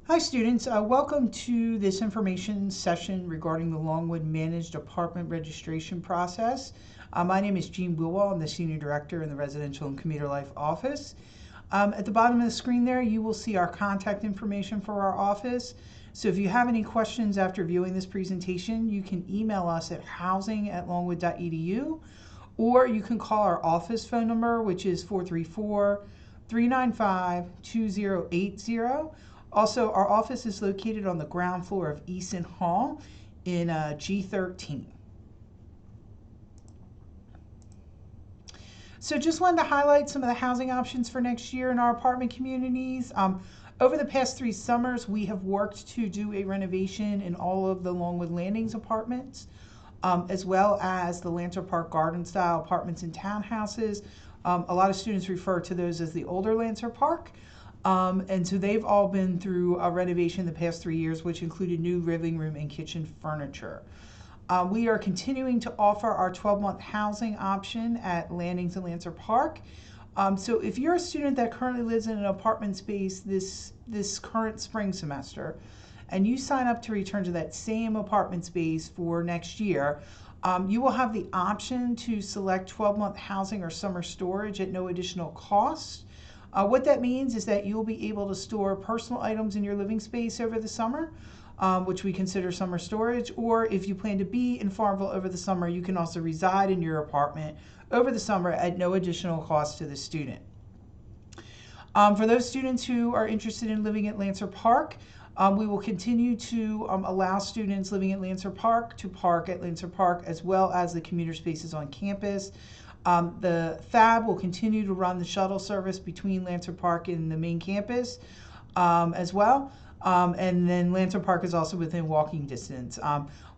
Hi students, welcome to this information session regarding the Longwood Managed Apartment Registration Process. My name is Jean Wilwell. I'm the Senior Director in the Residential and Commuter Life Office. At the bottom of the screen there, you will see our contact information for our office. So if you have any questions after viewing this presentation, you can email us at housing@longwood.edu, or you can call our office phone number, which is 434-395-2080. Also, our office is located on the ground floor of Eason Hall in G13. So just wanted to highlight some of the housing options for next year in our apartment communities. Over the past 3 summers, we have worked to do a renovation in all of the Longwood Landings apartments, as well as the Lancer Park Garden style apartments and townhouses. A lot of students refer to those as the older Lancer Park. And so they've all been through a renovation the past 3 years, which included new living room and kitchen furniture. We are continuing to offer our 12-month housing option at Landings and Lancer Park. So if you're a student that currently lives in an apartment space this current spring semester, and you sign up to return to that same apartment space for next year, you will have the option to select 12-month housing or summer storage at no additional cost. What that means is that you'll be able to store personal items in your living space over the summer, which we consider summer storage, or if you plan to be in Farmville over the summer, you can also reside in your apartment over the summer at no additional cost to the student. For those students who are interested in living at Lancer Park, we will continue to allow students living at Lancer Park to park at Lancer Park, as well as the commuter spaces on campus. The FAB will continue to run the shuttle service between Lancer Park and the main campus as well. And then Lancer Park is also within walking distance.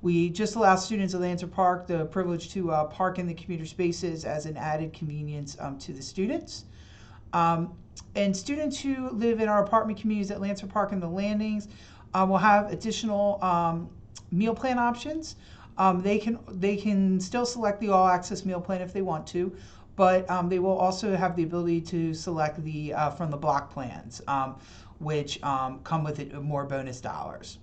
We just allow students at Lancer Park the privilege to park in the commuter spaces as an added convenience to the students. And students who live in our apartment communities at Lancer Park and the Landings will have additional meal plan options. They can still select the all-access meal plan if they want to, but they will also have the ability to select the from the block plans, which come with more bonus dollars.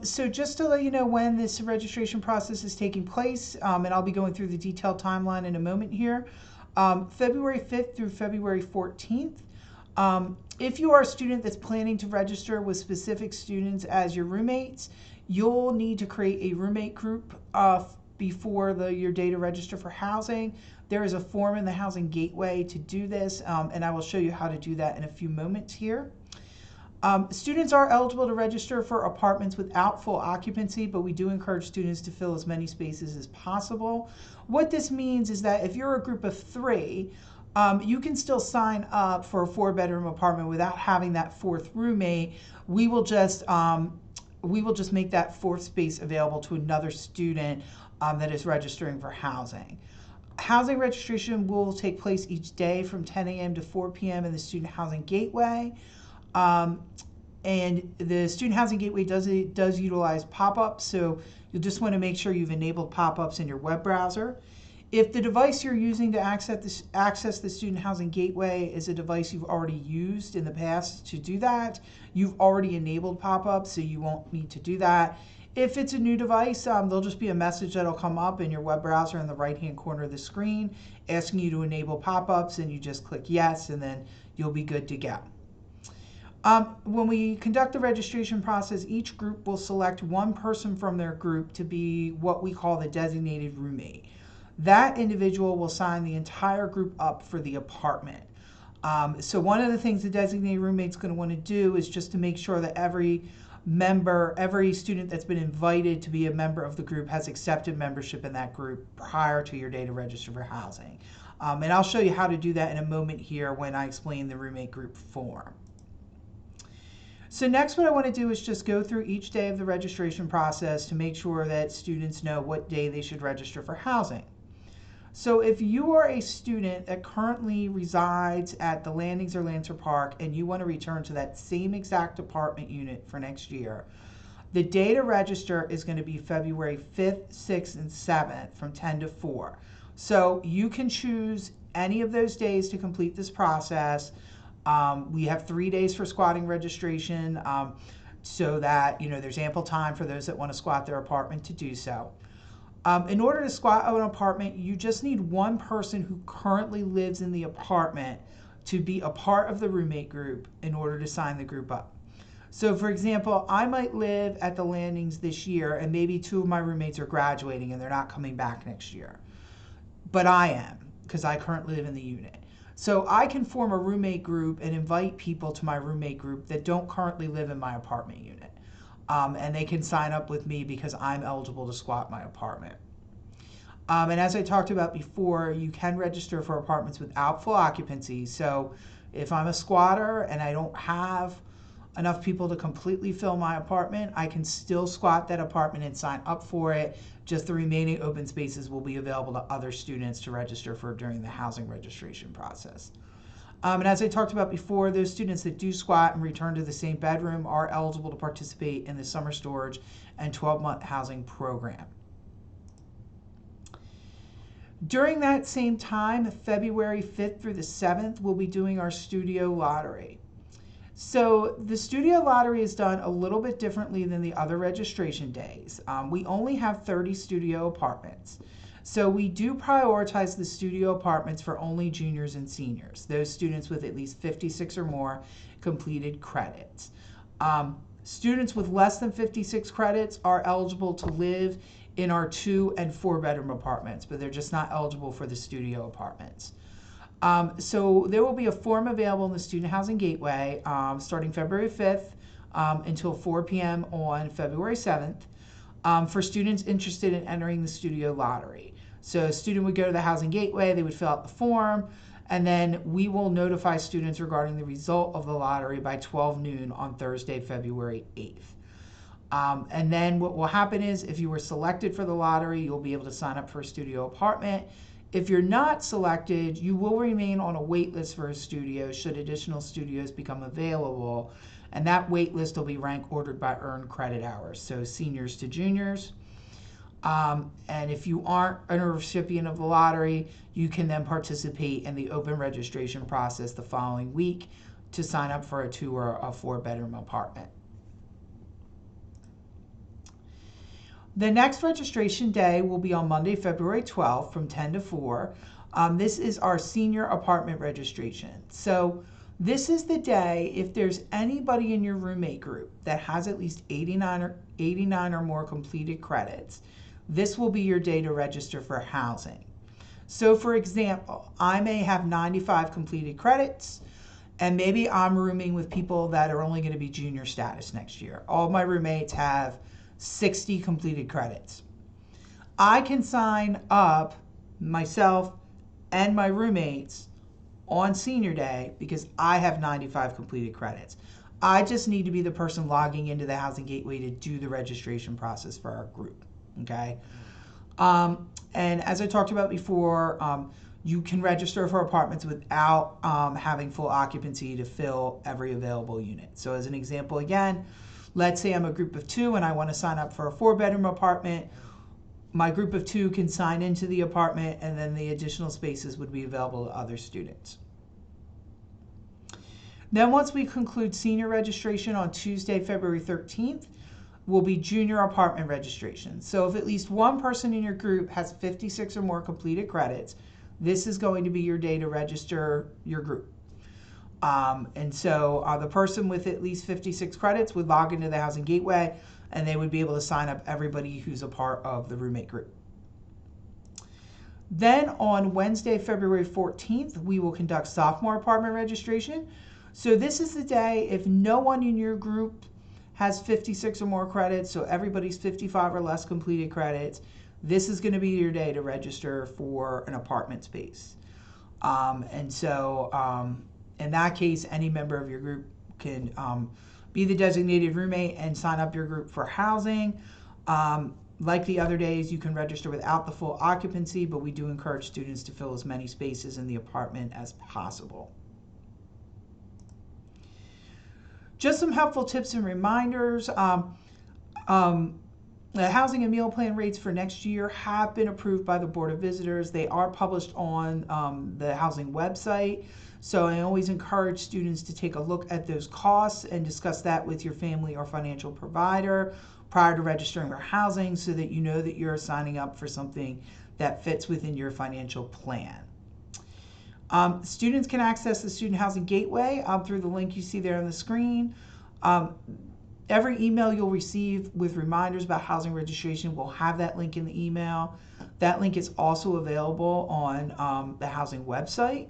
So just to let you know when this registration process is taking place, and I'll be going through the detailed timeline in a moment here, February 5th through February 14th. If you are a student that's planning to register with specific students as your roommates, you'll need to create a roommate group before your day to register for housing. There is a form in the Housing Gateway to do this, and I will show you how to do that in a few moments here. Students are eligible to register for apartments without full occupancy, but we do encourage students to fill as many spaces as possible. What this means is that if you're a group of 3, you can still sign up for a 4-bedroom apartment without having that 4th roommate. We will just make that 4th space available to another student that is registering for housing. Housing registration will take place each day from 10 a.m. to 4 p.m. in the Student Housing Gateway. And the Student Housing Gateway does utilize pop-ups, so you'll just want to make sure you've enabled pop-ups in your web browser. If the device you're using to access the Student Housing Gateway is a device you've already used in the past to do that, you've already enabled pop-ups, so you won't need to do that. If it's a new device, there'll just be a message that'll come up in your web browser in the right-hand corner of the screen asking you to enable pop-ups, and you just click yes, and then you'll be good to go. When we conduct the registration process, each group will select one person from their group to be what we call the designated roommate. That individual will sign the entire group up for the apartment. So one of the things the designated roommate's going to want to do is just to make sure that every student that's been invited to be a member of the group has accepted membership in that group prior to your day to register for housing. And I'll show you how to do that in a moment here when I explain the roommate group form. So next, what I want to do is just go through each day of the registration process to make sure that students know what day they should register for housing. So if you are a student that currently resides at the Landings or Lancer Park and you want to return to that same exact apartment unit for next year, the day to register is going to be February 5th, 6th, and 7th from 10 to 4. So you can choose any of those days to complete this process. We have 3 days for squatting registration, so that there's ample time for those that want to squat their apartment to do so. In order to squat an apartment, you just need one person who currently lives in the apartment to be a part of the roommate group in order to sign the group up. So for example, I might live at the Landings this year and maybe 2 of my roommates are graduating and they're not coming back next year. But I am, because I currently live in the unit. So I can form a roommate group and invite people to my roommate group that don't currently live in my apartment unit. And they can sign up with me because I'm eligible to squat my apartment. And as I talked about before, you can register for apartments without full occupancy. So if I'm a squatter and I don't have enough people to completely fill my apartment, I can still squat that apartment and sign up for it. Just the remaining open spaces will be available to other students to register for during the housing registration process. And as I talked about before, those students that do squat and return to the same bedroom are eligible to participate in the summer storage and 12-month housing program. During that same time, February 5th through the 7th, we'll be doing our studio lottery. So the studio lottery is done a little bit differently than the other registration days. We only have 30 studio apartments. So we do prioritize the studio apartments for only juniors and seniors, those students with at least 56 or more completed credits. Students with less than 56 credits are eligible to live in our 2 and 4 bedroom apartments, but they're just not eligible for the studio apartments. So there will be a form available in the Student Housing Gateway starting February 5th until 4 p.m. on February 7th for students interested in entering the studio lottery. So a student would go to the Housing Gateway, they would fill out the form, and then we will notify students regarding the result of the lottery by 12 noon on Thursday, February 8th. And then what will happen is if you were selected for the lottery, you'll be able to sign up for a studio apartment. If you're not selected, you will remain on a wait list for a studio should additional studios become available. And that wait list will be rank ordered by earned credit hours, so seniors to juniors. And if you aren't a recipient of the lottery, you can then participate in the open registration process the following week to sign up for a 2 or a 4 bedroom apartment. The next registration day will be on Monday, February 12th from 10 to 4. This is our senior apartment registration. So this is the day, if there's anybody in your roommate group that has at least 89 or more completed credits, this will be your day to register for housing. So for example, I may have 95 completed credits, and maybe I'm rooming with people that are only going to be junior status next year. All my roommates have 60 completed credits. I can sign up myself and my roommates on senior day because I have 95 completed credits. I just need to be the person logging into the Housing Gateway to do the registration process for our group. Okay. And as I talked about before, you can register for apartments without having full occupancy to fill every available unit. So as an example, again, let's say I'm a group of 2 and I want to sign up for a 4 bedroom apartment. My group of 2 can sign into the apartment and then the additional spaces would be available to other students. Then once we conclude senior registration on Tuesday, February 13th, will be junior apartment registration. So if at least one person in your group has 56 or more completed credits, this is going to be your day to register your group. And so the person with at least 56 credits would log into the Housing Gateway and they would be able to sign up everybody who's a part of the roommate group. Then on Wednesday, February 14th, we will conduct sophomore apartment registration. So this is the day if no one in your group has 56 or more credits, so everybody's 55 or less completed credits, this is going to be your day to register for an apartment space. And so in that case, any member of your group can be the designated roommate and sign up your group for housing. Like the other days, you can register without the full occupancy, but we do encourage students to fill as many spaces in the apartment as possible. Just some helpful tips and reminders. The housing and meal plan rates for next year have been approved by the Board of Visitors. They are published on the housing website. So I always encourage students to take a look at those costs and discuss that with your family or financial provider prior to registering for housing so that you know that you're signing up for something that fits within your financial plan. Students can access the Student Housing Gateway through the link you see there on the screen. Every email you'll receive with reminders about housing registration will have that link in the email. That link is also available on the housing website.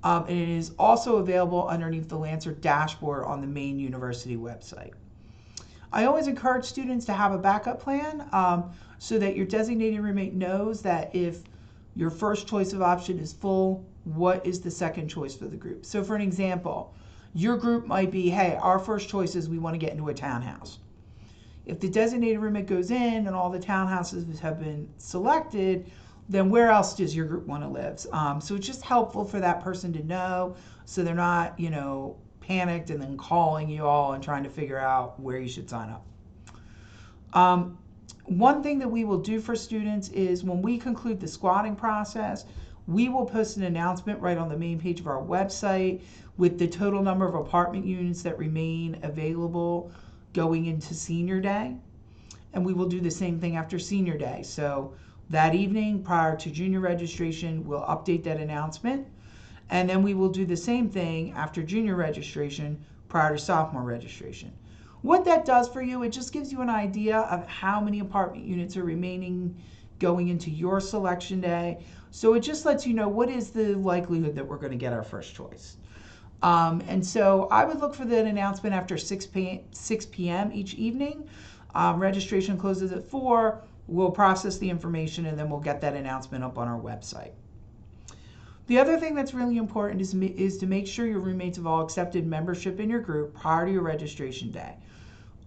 And it is also available underneath the Lancer dashboard on the main university website. I always encourage students to have a backup plan so that your designated roommate knows that if your first choice of option is full, what is the second choice for the group? So for an example, your group might be, hey, our first choice is we want to get into a townhouse. If the designated roommate goes in and all the townhouses have been selected, then where else does your group want to live? So it's just helpful for that person to know so they're not, panicked and then calling you all and trying to figure out where you should sign up. One thing that we will do for students is when we conclude the squatting process, we will post an announcement right on the main page of our website with the total number of apartment units that remain available going into senior day. And we will do the same thing after senior day. So that evening prior to junior registration, we'll update that announcement. And then we will do the same thing after junior registration prior to sophomore registration. What that does for you, it just gives you an idea of how many apartment units are remaining going into your selection day. So it just lets you know what is the likelihood that we're going to get our first choice. And so I would look for that announcement after 6 p.m. each evening. Registration closes at 4. We'll process the information and then we'll get that announcement up on our website. The other thing that's really important is to make sure your roommates have all accepted membership in your group prior to your registration day.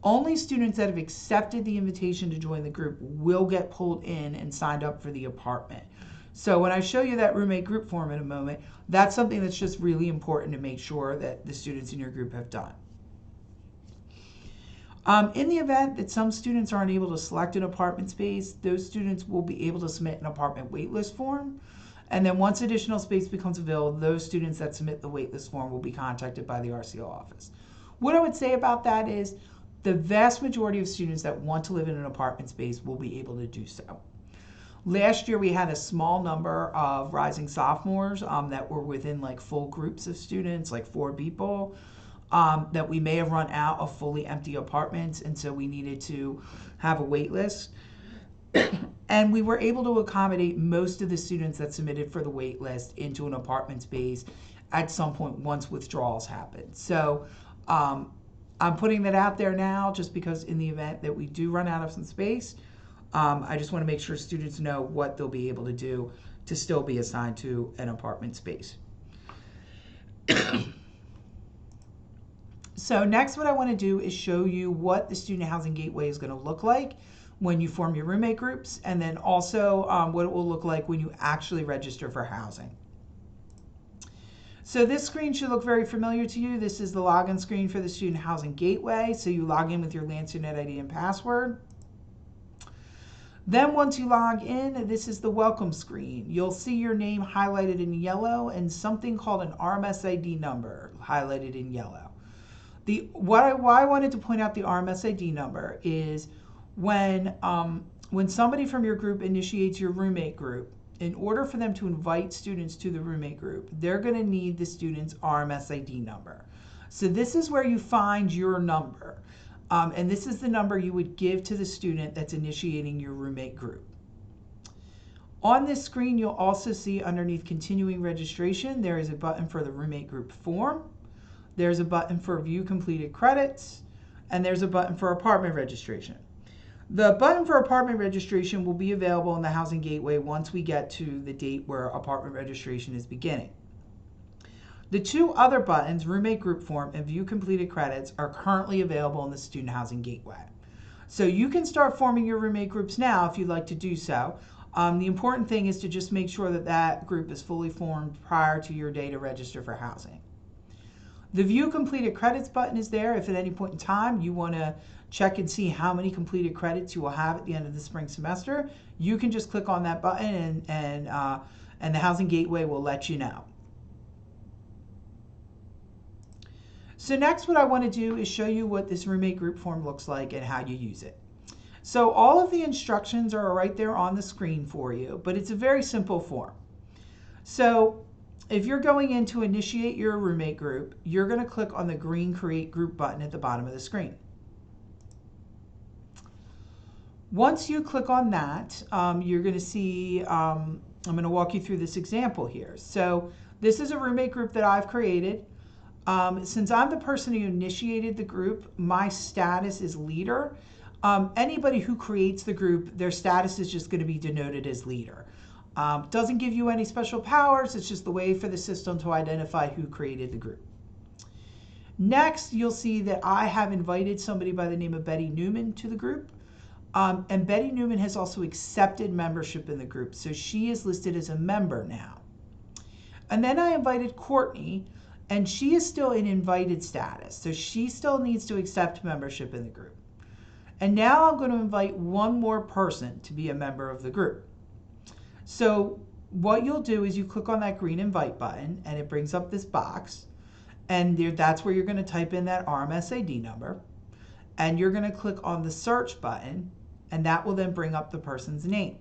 Only students that have accepted the invitation to join the group will get pulled in and signed up for the apartment. So when I show you that roommate group form in a moment, that's something that's just really important to make sure that the students in your group have done. In the event that some students aren't able to select an apartment space, those students will be able to submit an apartment waitlist form. And then once additional space becomes available, those students that submit the waitlist form will be contacted by the RCO office. What I would say about that is the vast majority of students that want to live in an apartment space will be able to do so. Last year we had a small number of rising sophomores that were within like full groups of students, like 4 people, that we may have run out of fully empty apartments, and so we needed to have a wait list. And we were able to accommodate most of the students that submitted for the wait list into an apartment space at some point once withdrawals happened. So I'm putting that out there now just because in the event that we do run out of some space, I just want to make sure students know what they'll be able to do to still be assigned to an apartment space. So next what I want to do is show you what the Student Housing Gateway is going to look like when you form your roommate groups, and then also what it will look like when you actually register for housing. So this screen should look very familiar to you. This is the login screen for the Student Housing Gateway. So you log in with your LancerNet ID and password. Then once you log in, this is the welcome screen. You'll see your name highlighted in yellow and something called an RMS ID number highlighted in yellow. Why I wanted to point out the RMS ID number is when somebody from your group initiates your roommate group, in order for them to invite students to the roommate group, they're going to need the student's RMS ID number. So this is where you find your number. And this is the number you would give to the student that's initiating your roommate group. On this screen, you'll also see underneath continuing registration, there is a button for the roommate group form. There's a button for view completed credits, and there's a button for apartment registration. The button for apartment registration will be available in the Housing Gateway once we get to the date where apartment registration is beginning. The 2 other buttons, roommate group form and view completed credits, are currently available in the Student Housing Gateway. So you can start forming your roommate groups now if you'd like to do so. The important thing is to just make sure that that group is fully formed prior to your day to register for housing. The view completed credits button is there if at any point in time you want to check and see how many completed credits you will have at the end of the spring semester, you can just click on that button and the Housing Gateway will let you know. So next, what I want to do is show you what this roommate group form looks like and how you use it. So all of the instructions are right there on the screen for you, but it's a very simple form. So if you're going in to initiate your roommate group, you're going to click on the green Create Group button at the bottom of the screen. Once you click on that, you're going to see, I'm going to walk you through this example here. So this is a roommate group that I've created. Since I'm the person who initiated the group, my status is leader. Anybody who creates the group, their status is just going to be denoted as leader. Doesn't give you any special powers. It's just the way for the system to identify who created the group. Next, you'll see that I have invited somebody by the name of Betty Newman to the group. And Betty Newman has also accepted membership in the group. So she is listed as a member now. And then I invited Courtney, and she is still in invited status. So she still needs to accept membership in the group. And now I'm going to invite one more person to be a member of the group. So what you'll do is you click on that green invite button and it brings up this box. And that's where you're going to type in that RMS ID number. And you're going to click on the search button and that will then bring up the person's name.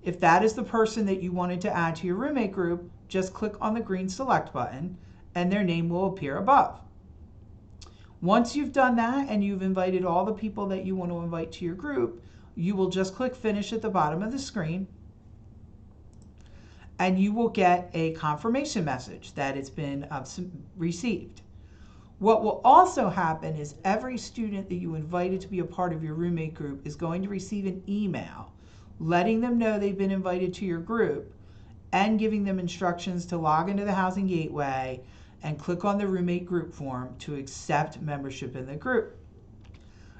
If that is the person that you wanted to add to your roommate group, just click on the green select button and their name will appear above. Once you've done that and you've invited all the people that you want to invite to your group, you will just click finish at the bottom of the screen and you will get a confirmation message that it's been received. What will also happen is every student that you invited to be a part of your roommate group is going to receive an email letting them know they've been invited to your group and giving them instructions to log into the Housing Gateway and click on the roommate group form to accept membership in the group.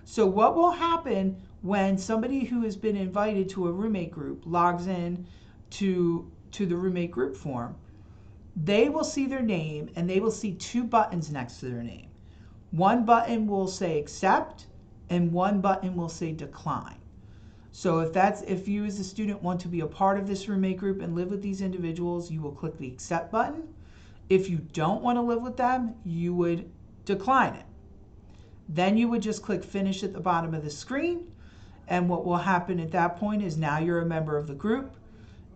So what will happen when somebody who has been invited to a roommate group logs in to the roommate group form, they will see their name and they will see two buttons next to their name. One button will say accept and one button will say decline. So if you as a student want to be a part of this roommate group and live with these individuals, you will click the accept button. If you don't want to live with them, you would decline it. Then you would just click finish at the bottom of the screen. And what will happen at that point is now you're a member of the group.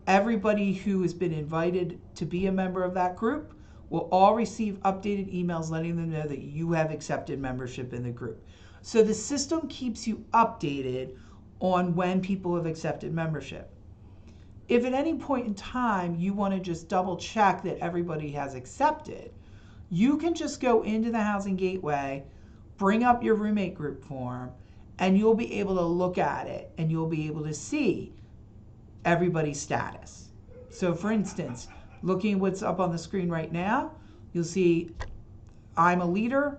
Everybody who has been invited to be a member of that group will all receive updated emails letting them know that you have accepted membership in the group. So the system keeps you updated on when people have accepted membership. If at any point in time you want to just double check that everybody has accepted, you can just go into the Housing Gateway, bring up your roommate group form, and you'll be able to look at it and you'll be able to see everybody's status. So for instance, looking at what's up on the screen right now, you'll see I'm a leader.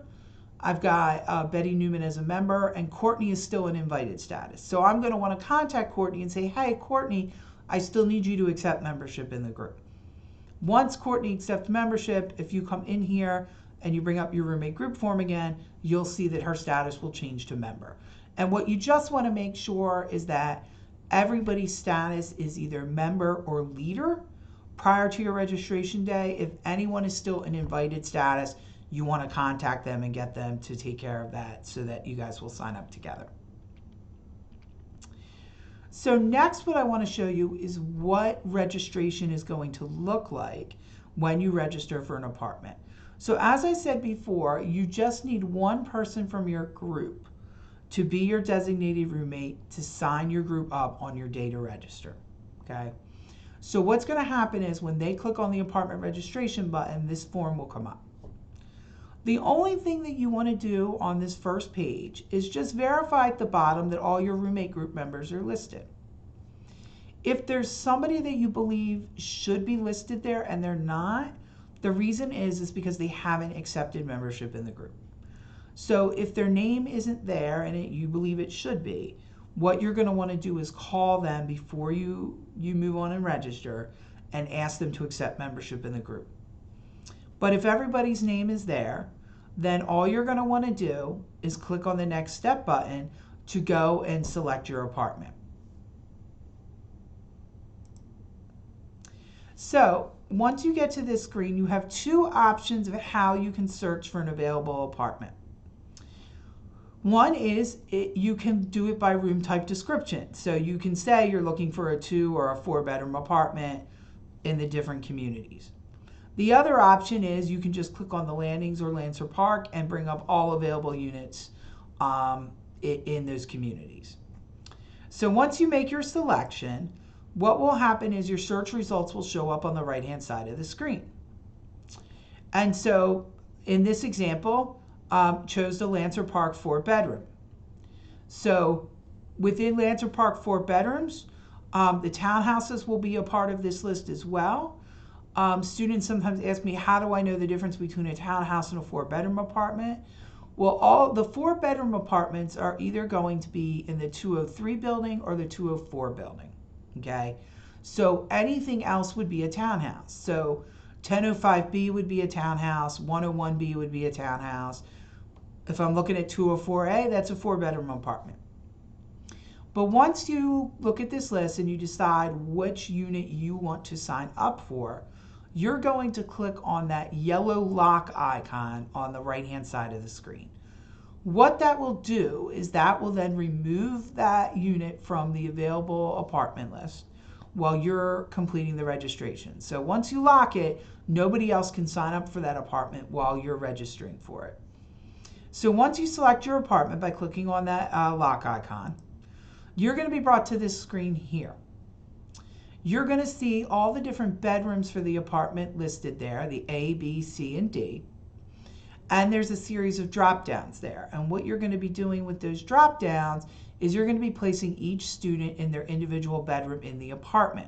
I've got Betty Newman as a member and Courtney is still in invited status. So I'm going to want to contact Courtney and say, hey, Courtney, I still need you to accept membership in the group. Once Courtney accepts membership, if you come in here and you bring up your roommate group form again, you'll see that her status will change to member. And what you just want to make sure is that everybody's status is either member or leader prior to your registration day. If anyone is still in invited status, you want to contact them and get them to take care of that so that you guys will sign up together. So next, what I want to show you is what registration is going to look like when you register for an apartment. So as I said before, you just need one person from your group to be your designated roommate to sign your group up on your day to register, okay? So what's going to happen is when they click on the apartment registration button, this form will come up. The only thing that you want to do on this first page is just verify at the bottom that all your roommate group members are listed. If there's somebody that you believe should be listed there and they're not, the reason is because they haven't accepted membership in the group. So if their name isn't there and you believe it should be, what you're going to want to do is call them before you move on and register and ask them to accept membership in the group. But if everybody's name is there, then all you're going to want to do is click on the Next Step button to go and select your apartment. So once you get to this screen, you have two options of how you can search for an available apartment. One is you can do it by room type description. So you can say you're looking for a 2 or a 4 bedroom apartment in the different communities. The other option is you can just click on the Landings or Lancer Park and bring up all available units in those communities. So once you make your selection, what will happen is your search results will show up on the right-hand side of the screen. And so in this example, chose the Lancer Park 4 bedroom. So within Lancer Park 4 bedrooms, the townhouses will be a part of this list as well. Students sometimes ask me, how do I know the difference between a townhouse and a 4 bedroom apartment? Well, all the 4 bedroom apartments are either going to be in the 203 building or the 204 building. Okay, so anything else would be a townhouse. So 1005B would be a townhouse, 101B would be a townhouse. If I'm looking at 204A, that's a 4 bedroom apartment. But once you look at this list and you decide which unit you want to sign up for, you're going to click on that yellow lock icon on the right-hand side of the screen. What that will do is that will then remove that unit from the available apartment list while you're completing the registration. So once you lock it, nobody else can sign up for that apartment while you're registering for it. So once you select your apartment by clicking on that lock icon, you're going to be brought to this screen here. You're going to see all the different bedrooms for the apartment listed there, the A, B, C, and D. And there's a series of drop downs there. And what you're going to be doing with those drop downs is you're going to be placing each student in their individual bedroom in the apartment.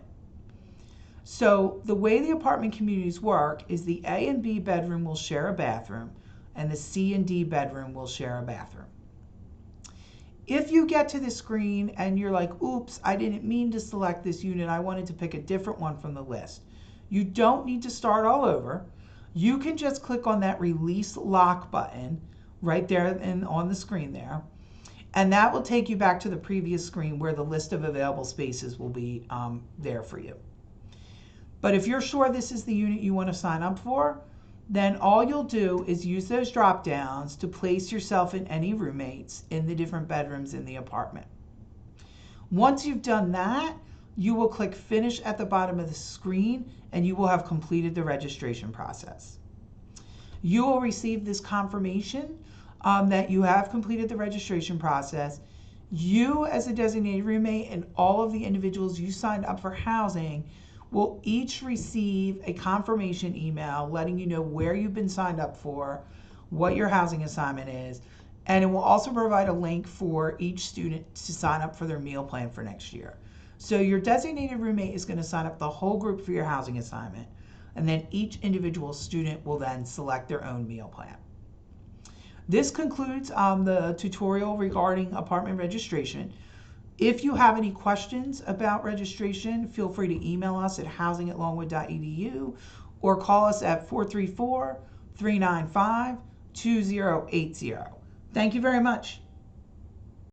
So the way the apartment communities work is the A and B bedroom will share a bathroom, and the C and D bedroom will share a bathroom. If you get to the screen and you're like, oops, I didn't mean to select this unit, I wanted to pick a different one from the list, you don't need to start all over. You can just click on that release lock button right there and on the screen there, and that will take you back to the previous screen where the list of available spaces will be there for you. But if you're sure this is the unit you want to sign up for, then all you'll do is use those drop downs to place yourself and any roommates in the different bedrooms in the apartment. Once you've done that, you will click Finish at the bottom of the screen and you will have completed the registration process. You will receive this confirmation that you have completed the registration process. You as a designated roommate and all of the individuals you signed up for housing will each receive a confirmation email letting you know where you've been signed up for, what your housing assignment is, and it will also provide a link for each student to sign up for their meal plan for next year. So your designated roommate is going to sign up the whole group for your housing assignment, and then each individual student will then select their own meal plan. This concludes the tutorial regarding apartment registration. If you have any questions about registration, feel free to email us at housing@longwood.edu or call us at 434-395-2080. Thank you very much.